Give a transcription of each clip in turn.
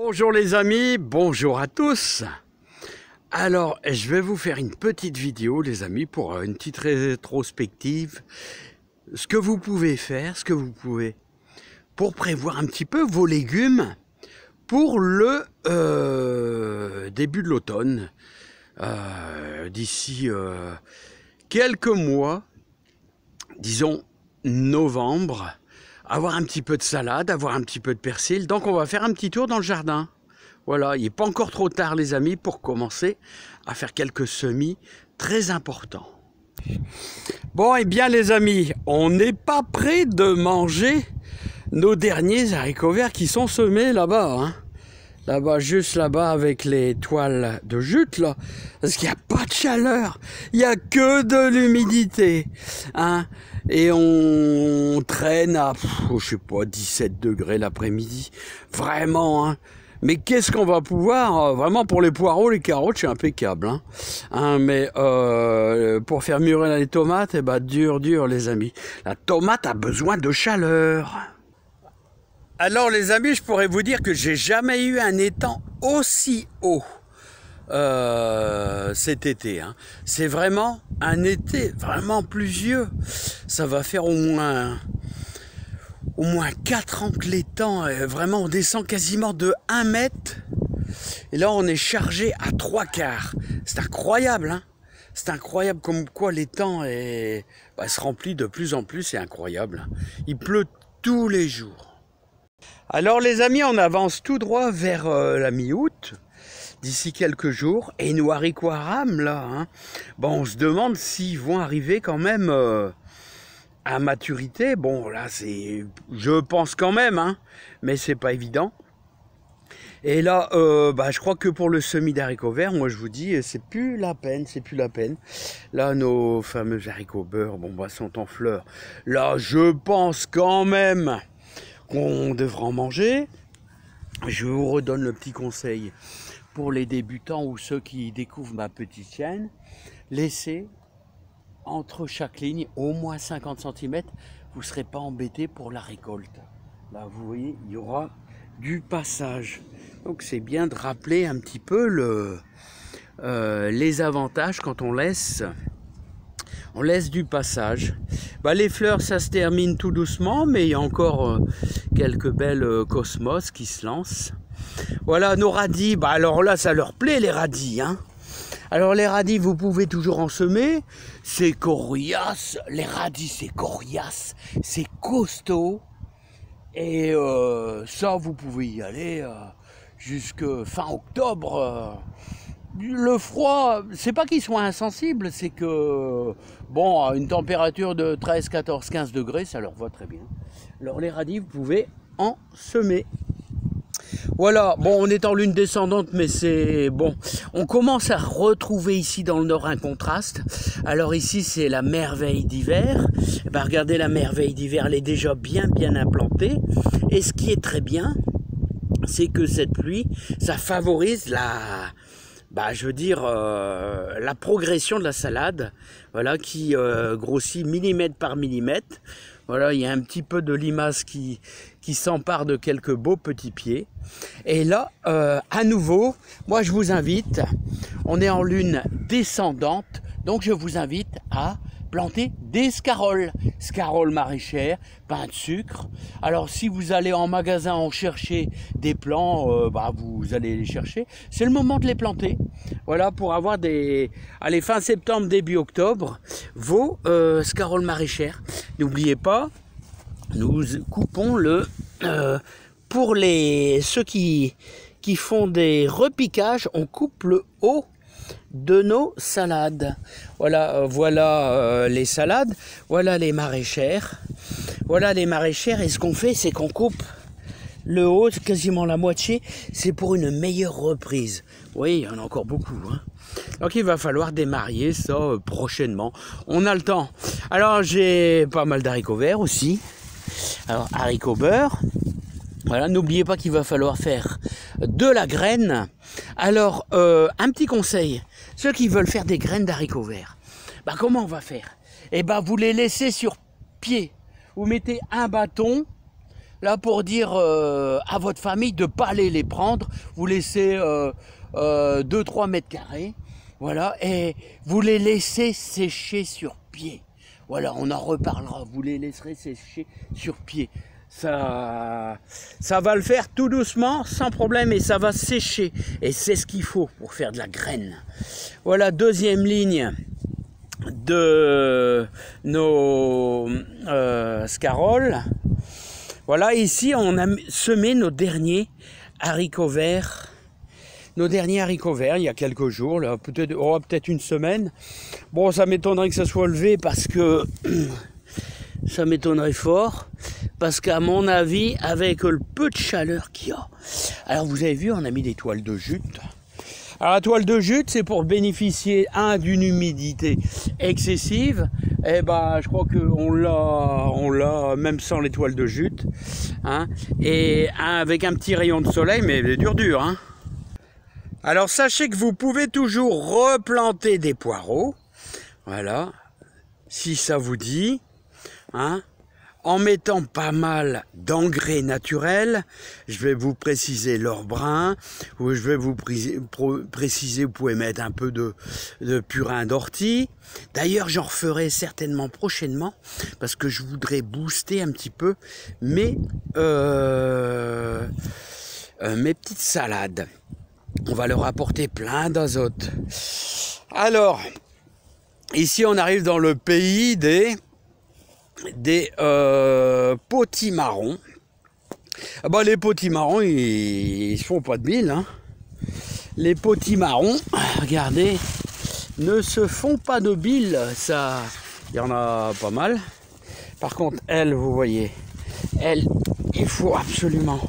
Bonjour les amis, bonjour à tous. Alors, je vais vous faire une petite vidéo les amis pour une petite rétrospective. Ce que vous pouvez faire, pour prévoir un petit peu vos légumes pour le début de l'automne. D'ici quelques mois, disons novembre, avoir un petit peu de salade, avoir un petit peu de persil. Donc on va faire un petit tour dans le jardin. Voilà, il n'est pas encore trop tard les amis pour commencer à faire quelques semis très importants. Bon et bien les amis, on n'est pas prêt de manger nos derniers haricots verts qui sont semés là-bas. Hein. Là-bas, juste là-bas avec les toiles de jute là. Parce qu'il n'y a pas de chaleur, il n'y a que de l'humidité. Hein. Et on traîne à, je sais pas, 17 degrés l'après-midi. Vraiment, hein. Mais qu'est-ce qu'on va pouvoir, vraiment pour les poireaux, les carottes, c'est impeccable. Hein. Mais pour faire mûrir les tomates, eh ben, dur les amis. La tomate a besoin de chaleur. Alors les amis, je pourrais vous dire que j'ai jamais eu un étang aussi haut cet été. Hein. C'est vraiment un été vraiment pluvieux. Ça va faire au moins 4 ans que l'étang, vraiment on descend quasiment de 1 mètre. Et là on est chargé à 3/4. C'est incroyable. Hein. C'est incroyable comme quoi l'étang se remplit de plus en plus, c'est incroyable. Il pleut tous les jours. Alors les amis, on avance tout droit vers la mi-août, d'ici quelques jours, et nos haricots haram là, hein, bon, on se demande s'ils vont arriver quand même à maturité. Bon là c'est, je pense quand même, hein, mais c'est pas évident. Et là, je crois que pour le semis d'haricots verts, moi je vous dis, c'est plus la peine. Là, nos fameux haricots beurre, sont en fleurs. Là, je pense quand même qu'on devra en manger. Je vous redonne le petit conseil pour les débutants ou ceux qui découvrent ma petite chaîne. Laissez entre chaque ligne au moins 50 cm. Vous ne serez pas embêté pour la récolte. Là, vous voyez, il y aura du passage. Donc, c'est bien de rappeler un petit peu les avantages quand on laisse du passage. Les fleurs, ça se termine tout doucement, mais il y a encore quelques belles cosmos qui se lancent. Voilà, nos radis, alors là, ça leur plaît les radis. Hein. Alors les radis, vous pouvez toujours en semer. C'est coriace, les radis, c'est coriace, c'est costaud. Et ça, vous pouvez y aller jusque fin octobre. Le froid, c'est pas qu'ils soient insensibles, c'est que, à une température de 13, 14, 15 degrés, ça leur va très bien. Alors les radis, vous pouvez en semer. Voilà, on est en lune descendante, mais c'est bon. On commence à retrouver ici dans le nord un contraste. Alors ici, c'est la merveille d'hiver. Regardez, la merveille d'hiver, elle est déjà bien implantée. Et ce qui est très bien, c'est que cette pluie, ça favorise la progression de la salade, voilà, qui grossit millimètre par millimètre. Voilà, il y a un petit peu de limace qui s'empare de quelques beaux petits pieds. Et là, à nouveau, moi je vous invite, on est en lune descendante, donc je vous invite à planter des scaroles maraîchères, pain de sucre. Alors si vous allez en magasin en chercher des plants, vous allez les chercher. C'est le moment de les planter. Voilà, pour avoir fin septembre, début octobre, vos scaroles maraîchères. N'oubliez pas, nous coupons pour ceux qui font des repiquages, on coupe le haut de nos salades. Voilà, les salades, voilà les maraîchères. Voilà les maraîchères, et ce qu'on fait, c'est qu'on coupe le haut, quasiment la moitié, c'est pour une meilleure reprise. Oui, il y en a encore beaucoup. Hein. Donc il va falloir démarrer ça prochainement. On a le temps. Alors j'ai pas mal d'haricots verts aussi. Alors haricots beurre. Voilà, n'oubliez pas qu'il va falloir faire de la graine. Alors, un petit conseil, ceux qui veulent faire des graines d'haricots verts, comment on va faire? Vous les laissez sur pied. Vous mettez un bâton là pour dire à votre famille de ne pas aller les prendre. Vous laissez 2-3 mètres carrés, voilà, et vous les laissez sécher sur pied. Voilà, on en reparlera, vous les laisserez sécher sur pied. Ça va le faire tout doucement, sans problème, et ça va sécher. Et c'est ce qu'il faut pour faire de la graine. Voilà, deuxième ligne de nos scaroles. Voilà, ici on a semé nos derniers haricots verts. Nos derniers haricots verts, il y a quelques jours, là, peut-être une semaine. Bon, ça m'étonnerait que ça soit levé parce que ça m'étonnerait fort. Parce qu'à mon avis, avec le peu de chaleur qu'il y a. Alors vous avez vu, on a mis des toiles de jute. Alors la toile de jute, c'est pour bénéficier, d'une humidité excessive. Et ben, je crois qu'on l'a même sans les toiles de jute. Hein, et avec un petit rayon de soleil, mais dur, hein. Alors sachez que vous pouvez toujours replanter des poireaux, voilà, si ça vous dit, hein, en mettant pas mal d'engrais naturels. Je vais vous préciser leur brun, ou je vais vous préciser, vous pouvez mettre un peu de purin d'ortie. D'ailleurs, j'en referai certainement prochainement, parce que je voudrais booster un petit peu mes petites salades. On va leur apporter plein d'azote. Alors, ici on arrive dans le pays des potimarrons. Ah bah, les potimarrons, ils se font pas de bile, hein. Les potimarrons, regardez, ne se font pas de bile. Ça, il y en a pas mal. Par contre, elle, vous voyez, elle, il faut absolument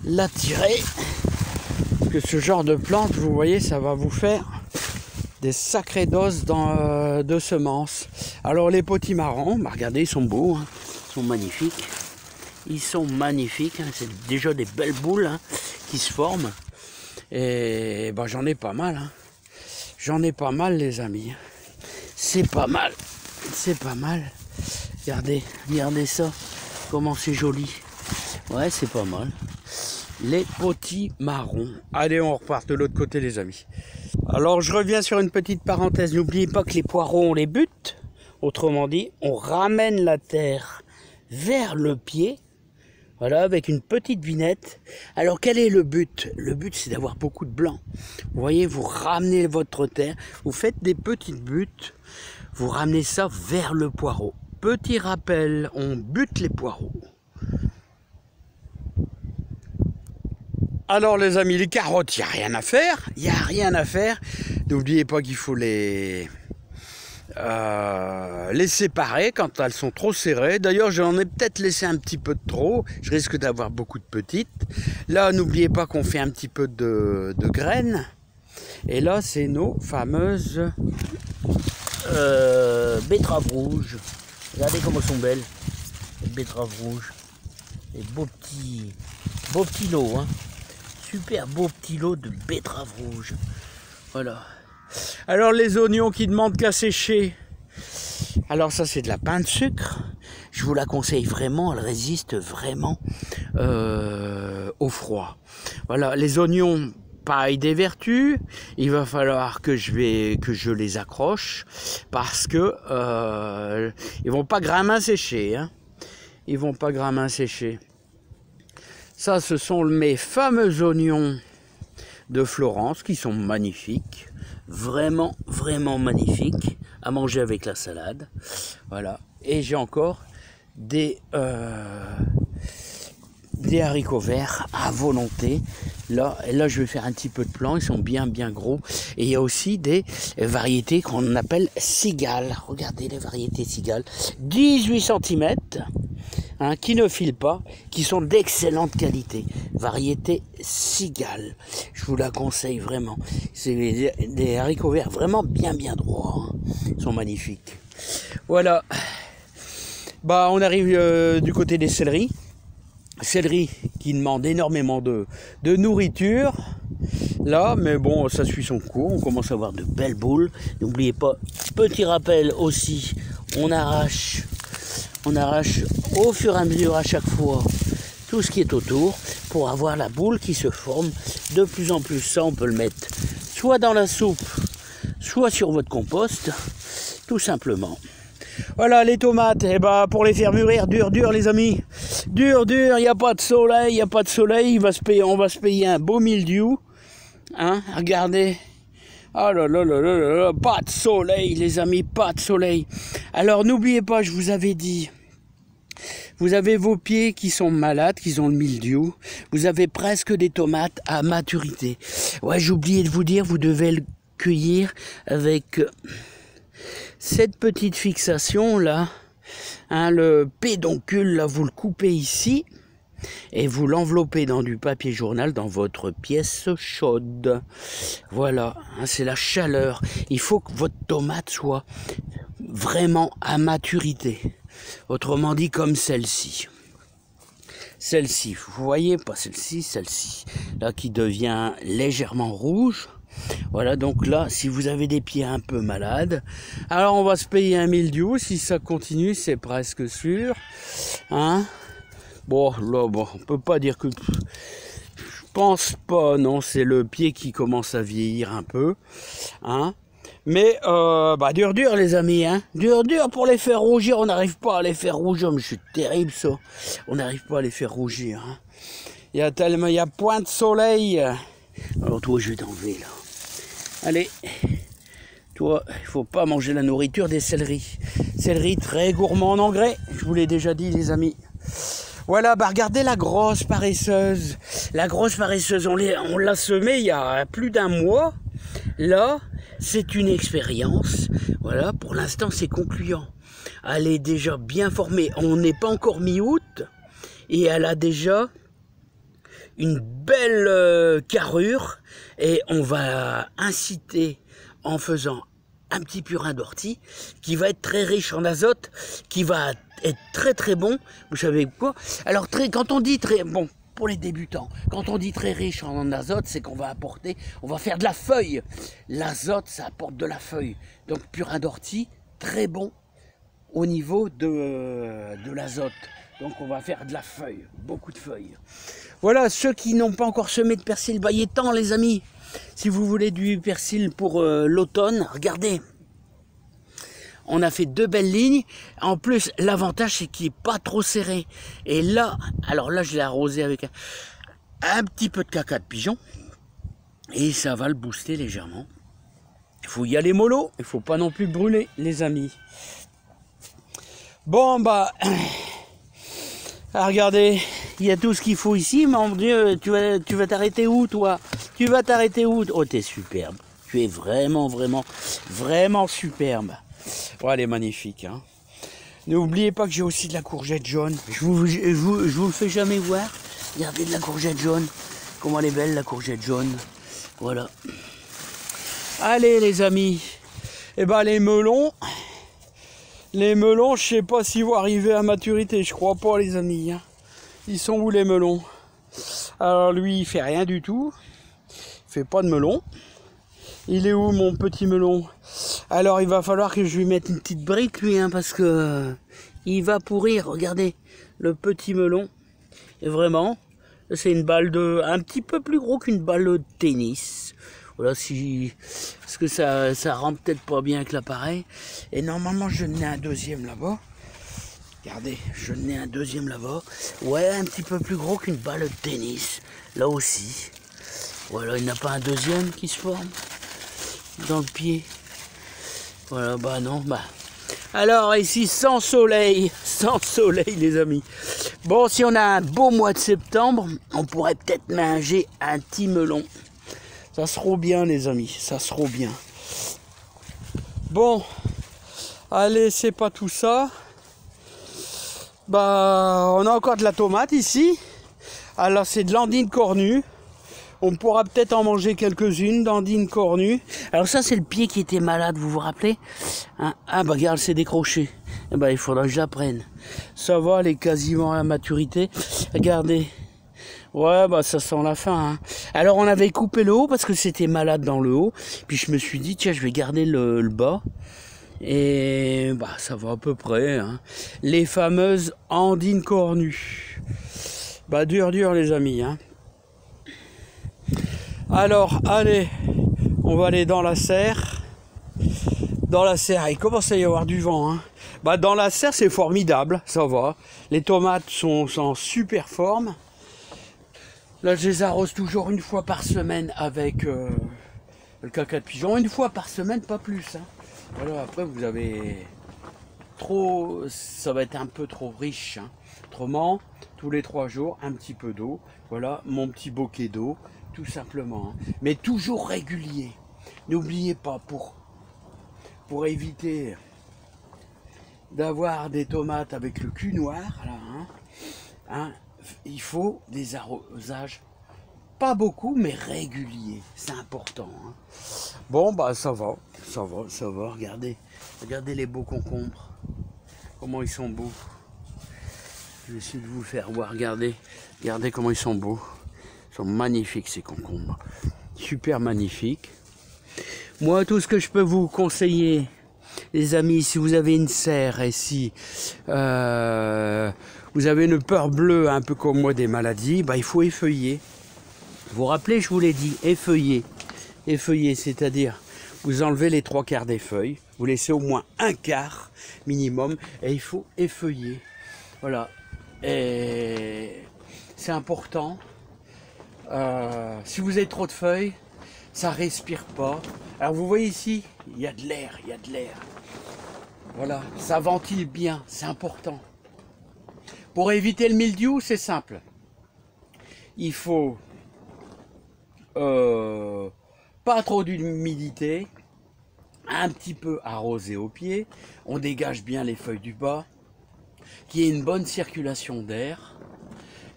la tirer. Que ce genre de plante, vous voyez, ça va vous faire des sacrées doses de semences. Alors les potimarrons, bah regardez, ils sont beaux, hein, ils sont magnifiques. Ils sont magnifiques, hein, c'est déjà des belles boules, hein, qui se forment. Et bah, j'en ai pas mal, hein. J'en ai pas mal, les amis. C'est pas mal, c'est pas mal. Regardez ça, comment c'est joli. Ouais, c'est pas mal. Les potimarrons. Allez, on repart de l'autre côté, les amis. Alors, je reviens sur une petite parenthèse. N'oubliez pas que les poireaux, on les bute. Autrement dit, on ramène la terre vers le pied. Voilà, avec une petite vinette. Alors, quel est le but? Le but, c'est d'avoir beaucoup de blanc. Vous voyez, vous ramenez votre terre. Vous faites des petites buttes. Vous ramenez ça vers le poireau. Petit rappel, on bute les poireaux. Alors les amis, les carottes, il n'y a rien à faire. Il n'y a rien à faire. N'oubliez pas qu'il faut les séparer quand elles sont trop serrées. D'ailleurs, j'en ai peut-être laissé un petit peu de trop. Je risque d'avoir beaucoup de petites. Là, n'oubliez pas qu'on fait un petit peu de graines. Et là, c'est nos fameuses betteraves rouges. Regardez comment elles sont belles. Les betteraves rouges. Les beaux petits lots, hein. Super beau petit lot de betteraves rouges. Voilà. Alors les oignons qui demandent qu'à sécher. Alors ça c'est de la pain de sucre. Je vous la conseille vraiment, elle résiste vraiment au froid. Voilà, les oignons, pareil des vertus. Il va falloir que je les accroche parce que ils vont pas gramin sécher, hein. Ils vont pas gramin sécher. Ça, ce sont mes fameux oignons de Florence qui sont magnifiques. Vraiment, vraiment magnifiques à manger avec la salade. Voilà. Et j'ai encore des haricots verts à volonté. Là, je vais faire un petit peu de plan. Ils sont bien, bien gros. Et il y a aussi des variétés qu'on appelle cigales. Regardez les variétés cigales. 18 cm. Hein, qui ne filent pas, qui sont d'excellente qualité. Variété cigale. Je vous la conseille vraiment. C'est des haricots verts vraiment bien, bien droits. Hein. Ils sont magnifiques. Voilà. Bah, on arrive du côté des céleris. Céleri qui demande énormément de nourriture. Là, mais bon, ça suit son cours. On commence à avoir de belles boules. N'oubliez pas, petit rappel aussi, on arrache au fur et à mesure à chaque fois tout ce qui est autour, pour avoir la boule qui se forme de plus en plus. Ça, on peut le mettre soit dans la soupe, soit sur votre compost, tout simplement. Voilà les tomates, et ben pour les faire mûrir, dur les amis, dur, il n'y a pas de soleil, on va se payer un beau mildiou, hein, regardez, oh là là là là là, pas de soleil les amis, pas de soleil. Alors n'oubliez pas, je vous avais dit, vous avez vos pieds qui sont malades, qui ont le mildiou, vous avez presque des tomates à maturité. Ouais, j'ai oublié de vous dire, vous devez le cueillir avec cette petite fixation là, hein, le pédoncule là, vous le coupez ici et vous l'enveloppez dans du papier journal dans votre pièce chaude. Voilà, hein, c'est la chaleur. Il faut que votre tomate soit vraiment à maturité. Autrement dit comme celle-ci. Celle-ci, vous voyez, pas celle-ci, celle-ci. Là qui devient légèrement rouge. Voilà, donc là, si vous avez des pieds un peu malades, alors on va se payer un mildiou. Si ça continue, c'est presque sûr. Hein? Bon, là, bon, on peut pas dire que... Je pense pas, non, c'est le pied qui commence à vieillir un peu. Hein? Mais, bah, dur les amis, hein. Dur pour les faire rougir. On n'arrive pas à les faire rougir, mais c'est terrible ça. On n'arrive pas à les faire rougir. Hein. Il y a point de soleil. Alors toi, je vais t'enlever là. Allez, toi, il faut pas manger la nourriture des céleris. Céleri très gourmand en engrais, je vous l'ai déjà dit les amis. Voilà, bah regardez la grosse paresseuse. La grosse paresseuse, on l'a semée il y a plus d'un mois. Là, c'est une expérience. Voilà, pour l'instant, c'est concluant. Elle est déjà bien formée. On n'est pas encore mi-août. Et elle a déjà une belle carrure. Et on va inciter en faisant un petit purin d'ortie qui va être très riche en azote, qui va être très bon. Vous savez quoi? Alors quand on dit très bon, pour les débutants, quand on dit très riche en azote, c'est qu'on va apporter, on va faire de la feuille. L'azote, ça apporte de la feuille. Donc purin d'ortie, très bon au niveau de l'azote. Donc on va faire de la feuille, beaucoup de feuilles. Voilà, ceux qui n'ont pas encore semé de persil, bah il est temps les amis. Si vous voulez du persil pour l'automne, regardez. On a fait 2 belles lignes. En plus, l'avantage c'est qu'il n'est pas trop serré. Et là, alors là je l'ai arrosé avec un petit peu de caca de pigeon. Et ça va le booster légèrement. Il faut y aller mollo. Il ne faut pas non plus brûler les amis. Bon bah... Ah, regardez, il y a tout ce qu'il faut ici, mon Dieu, tu vas t'arrêter où, toi? Tu vas t'arrêter où? Oh, t'es superbe. Tu es vraiment superbe. Oh, elle est magnifique, hein. N'oubliez pas que j'ai aussi de la courgette jaune. Je vous le fais jamais voir. Regardez de la courgette jaune. Comment elle est belle, la courgette jaune. Voilà. Allez, les amis. Eh ben, les melons, je sais pas s'ils vont arriver à maturité, je crois pas les amis. Hein. Ils sont où les melons? Alors lui, il fait rien du tout. Il fait pas de melon. Il est où mon petit melon? Alors il va falloir que je lui mette une petite brique lui, hein, parce que il va pourrir. Regardez, le petit melon. Et vraiment, c'est une balle de... un petit peu plus gros qu'une balle de tennis. Voilà, parce que ça rentre peut-être pas bien avec l'appareil. Et normalement, je n'ai un deuxième là-bas. Regardez, je n'ai un deuxième là-bas. Ouais, un petit peu plus gros qu'une balle de tennis. Là aussi. Voilà, il n'y a pas un deuxième qui se forme dans le pied. Voilà, bah non, bah. Alors ici, sans soleil les amis. Bon, si on a un beau mois de septembre, on pourrait peut-être manger un petit melon. Ça sera bien les amis, ça sera bien. Bon, allez, c'est pas tout ça. Bah, on a encore de la tomate ici. Alors c'est de l'andine cornue. On pourra peut-être en manger quelques-unes d'andine cornue. Alors ça c'est le pied qui était malade, vous vous rappelez, hein? Ah bah regarde, c'est décroché. Eh ben, il faudra que je la prenne. Ça va, elle est quasiment à maturité. Regardez. Ouais, bah ça sent la fin. Hein. Alors on avait coupé le haut parce que c'était malade dans le haut. Puis je me suis dit, tiens, je vais garder le bas. Et bah ça va à peu près. Hein. Les fameuses andines cornues. Bah dur les amis, hein. Alors allez, on va aller dans la serre. Dans la serre, il commence à y avoir du vent, hein. Bah dans la serre c'est formidable, ça va. Les tomates sont en super forme. Là je les arrose toujours une fois par semaine avec le caca de pigeon. Une fois par semaine, pas plus, hein. Voilà, après vous avez trop, ça va être un peu trop riche, hein. Autrement, tous les 3 jours, un petit peu d'eau. Voilà mon petit bouquet d'eau, tout simplement, hein. Mais toujours régulier. N'oubliez pas, pour éviter d'avoir des tomates avec le cul noir, là, hein, il faut des arrosages, pas beaucoup, mais réguliers. C'est important, hein. Bon, bah ça va, regardez les beaux concombres. Comment ils sont beaux. Je vais essayer de vous faire voir, regardez comment ils sont beaux. Ils sont magnifiques ces concombres. Super magnifiques. Moi, tout ce que je peux vous conseiller, les amis, si vous avez une serre et si vous avez une peur bleue, un peu comme moi, des maladies, bah, il faut effeuiller. Vous vous rappelez, je vous l'ai dit, effeuiller. Effeuiller, c'est-à-dire, vous enlevez les 3/4 des feuilles, vous laissez au moins 1/4 minimum, et il faut effeuiller. Voilà. Et c'est important. Si vous avez trop de feuilles, ça respire pas. Alors vous voyez ici, il y a de l'air, Voilà, ça ventile bien, c'est important. Pour éviter le mildiou, c'est simple. Il faut pas trop d'humidité, un petit peu arrosé au pied, on dégage bien les feuilles du bas, qu'il y ait une bonne circulation d'air,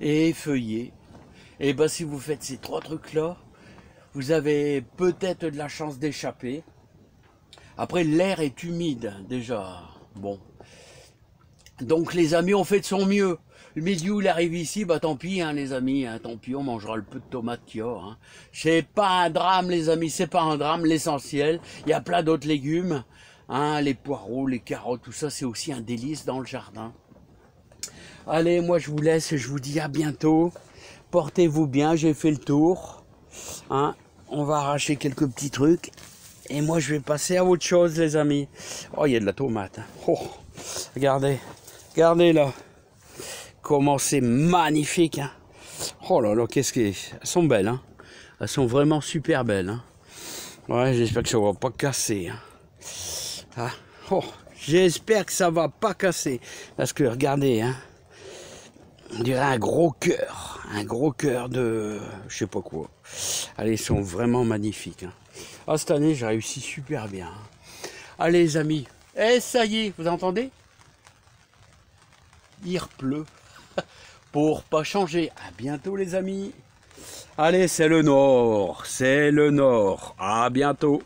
et effeuiller. Et ben si vous faites ces 3 trucs-là, vous avez peut-être de la chance d'échapper. Après, l'air est humide déjà. Bon. Donc les amis, on fait de son mieux. Le mildiou, il arrive ici, bah tant pis, hein, les amis, hein, tant pis, on mangera le peu de tomates qu'il y a. Hein. C'est pas un drame, les amis, c'est pas un drame. L'essentiel, il y a plein d'autres légumes, hein, les poireaux, les carottes, tout ça, c'est aussi un délice dans le jardin. Allez, moi je vous laisse, je vous dis à bientôt. Portez-vous bien, j'ai fait le tour. Hein, on va arracher quelques petits trucs. Et moi je vais passer à autre chose, les amis. Oh, il y a de la tomate. Hein. Oh, regardez là. Comment c'est magnifique, hein. Oh là là, qu'est-ce qu'elles sont belles, hein. Elles sont vraiment super belles, hein. Ouais, j'espère que ça va pas casser, hein. Ah, oh, j'espère que ça va pas casser. Parce que regardez, hein. On dirait un gros cœur de je sais pas quoi. Allez, ils sont vraiment magnifiques, hein. Ah, cette année, j'ai réussi super bien, hein. Allez, les amis. Et ça y est, vous entendez? Il pleut. Pour pas changer. À bientôt les amis. Allez, c'est le nord. À bientôt.